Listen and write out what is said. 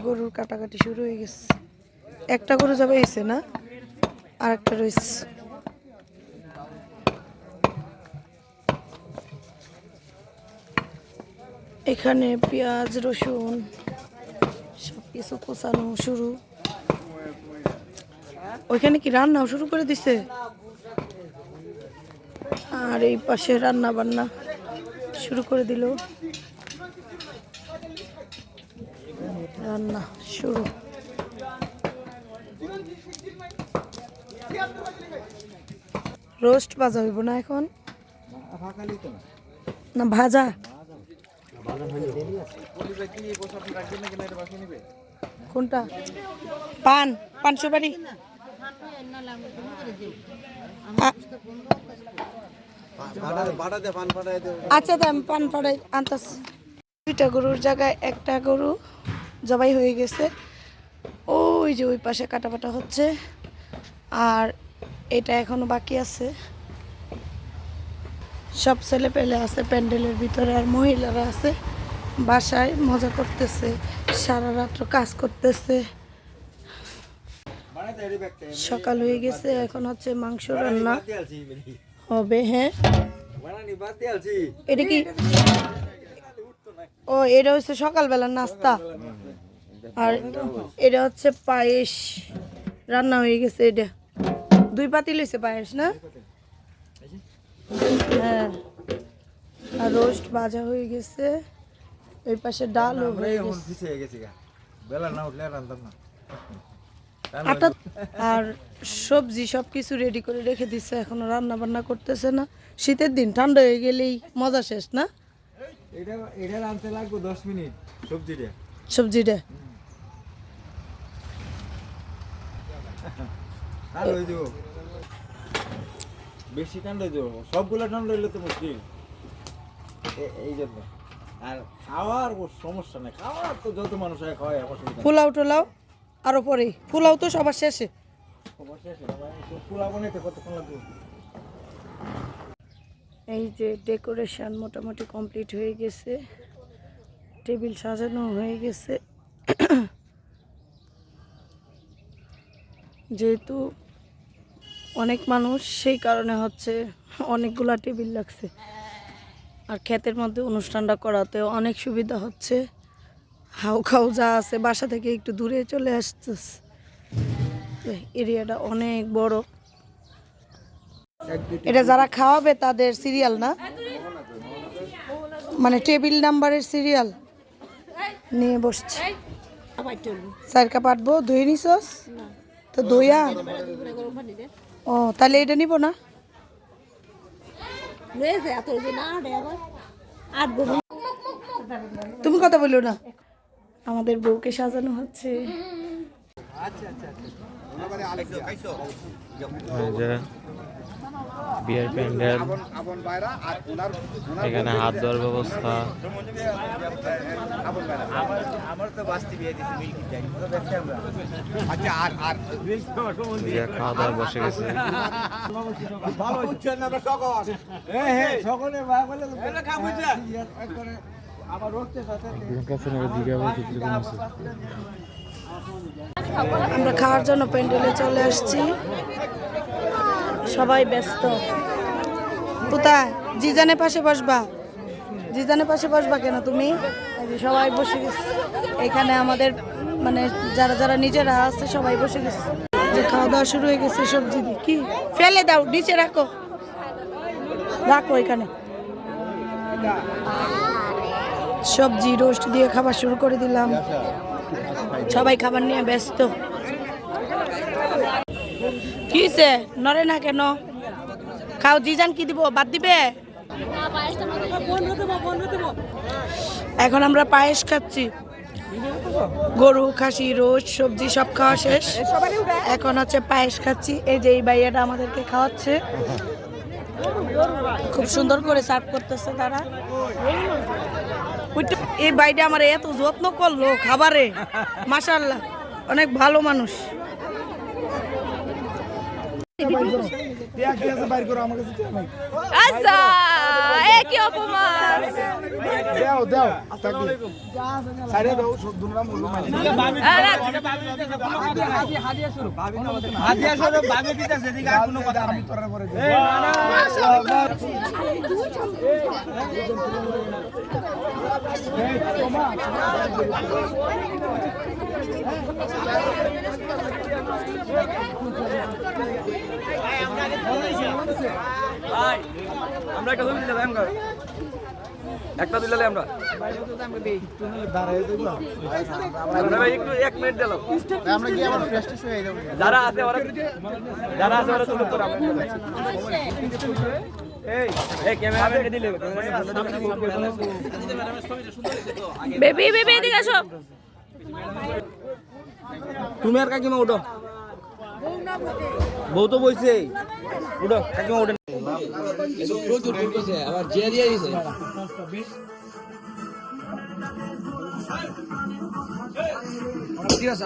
গরুর কাটাকাটি শুরু হয়ে গেছে। একটা গরু যাবে এসে না, আর একটা রয়েছে। এখানে পেঁয়াজ রসুন সবকিছু কোচানো শুরু। ওইখানে কি রান্নাও শুরু করে দিছে, আর এই পাশে রান্না বান্না শুরু করে দিল। রান্না শুরু। রোস্ট ভাজা হইব না এখন, না ভাজা? কোনটা? পান, পান সুপারি। আচ্ছা তো আমি পান ফাড়াই আনতাছি। দুইটা গরুর জায়গায় একটা গরু জবাই হয়ে গেছে। ওই যে ওই পাশে কাটাবাটা হচ্ছে, আর এটা এখনো বাকি আছে। সব ছেলে পেলে আছে প্যান্ডেলের ভিতরে, আর মহিলারা আছে বাসায় মজা করতেছে, সারা রাত্র কাজ করতেছে। সকাল হয়ে গেছে, এখন হচ্ছে মাংস রান্না হবে। হ্যাঁ, এটা কি? ও, এটা হচ্ছে সকালবেলার নাস্তা। আর এটা হচ্ছে পায়েস রান্না হয়ে গেছে। এটা 2 পাতিল হয়েছে পায়েস না? হ্যাঁ, আর রোস্ট ভাজা হয়ে গেছে। ওই পাশে ডালও হয়ে গেছে। আর সবজি সবকিছু রেডি করে রেখে দিচ্ছে, এখনো রান্না বান্না করতেছে না। শীতের দিন ঠান্ডা হয়ে গেলেই মজা শেষ না? এটা রাঁধতে লাগবে 10 মিনিট সবজিটা। বেশি ঠান্ডা দেবো, সবগুলো ঠান্ডা হইলে তো মুশকিল এই জন্য। আর খাওয়ার সমস্যা নেই, খাওয়ার তো যত মানুষ খাওয়ায় অসুবিধা। পোলাও টোলাও আরো পরে, পোলাও তো সবার শেষে। পোলাও বানাইতে কতক্ষণ লাগবে? এই যে ডেকোরেশন মোটামুটি কমপ্লিট হয়ে গেছে, টেবিল সাজানো হয়ে গেছে। যেহেতু অনেক মানুষ, সেই কারণে হচ্ছে অনেকগুলা টেবিল লাগছে। আর ক্ষেতের মধ্যে অনুষ্ঠানটা করাতে অনেক সুবিধা হচ্ছে। হাউ খাউ যা আছে বাসা থেকে একটু দূরে চলে আসতেছে। এরিয়াটা অনেক বড়। এটা যারা খাওয়াবে তাদের সিরিয়াল না, মানে টেবিল নাম্বারের সিরিয়াল নিয়ে বসছে। 4 কাপ আটবো। দই নিছস তো? দইয়া ও, তাহলে এটা নিব না। তুমি কথা বললো না। আমাদের বউকে সাজানো হচ্ছে। বিয়ের প্যান্ডেল, এখানে হাত ধোয়ার ব্যবস্থা। খাওয়া দাওয়া বসে গেছে। আমরা খাওয়ার জন্য প্যান্ডেলে চলে আসছি, সবাই ব্যস্ত। কোথায়? জিজানের পাশে বসবা? জিজানের পাশে বসবা কেন তুমি? সবাই বসে গেছে এখানে। আমাদের মানে যারা যারা নিজেরা আছে সবাই বসে গেছে। যে খাওয়া দাওয়া শুরু হয়ে গেছে। সবজি কি ফেলে দাও, নিচে রাখো, রাখো এখানে। সবজি রোস্ট দিয়ে খাবার শুরু করে দিলাম, সবাই খাবার নিয়ে ব্যস্ত। কিসে নরে না কেন? খাও। জিজান কি দিব? বাদ দিবে? এখন আমরা পায়েস খাচ্ছি। গরু, খাসি, রোস্ট, সবজি সব খাওয়া শেষ, এখন হচ্ছে পায়েস খাচ্ছি। এই যে এই ভাইয়াটা আমাদেরকে খাওয়াচ্ছে, খুব সুন্দর করে সার্ভ করতেছে তারা। এই ভাইটা আমার এত যত্ন করলো খাবারে, মাশাআল্লাহ, অনেক ভালো মানুষ। আচ্ছা এ কি অপমান আমরা একটা ছবি দিলাম আমরা একটা দিলাম আমরা একটু 1 মিনিট দিলাম আমরা কি আবার ফ্রেশ হয়ে যাব যারা আছে ওরা তুলে তো আমরা এই ক্যামেরাম্যানকে দিলে বেবি বেবি এদিকে আসো তুমি আর কাকিমা উঠো বউ তো বইছে উঠো কাকিমা উঠে আবার জিয়া দিয়ে দিছে ভিডিও আছে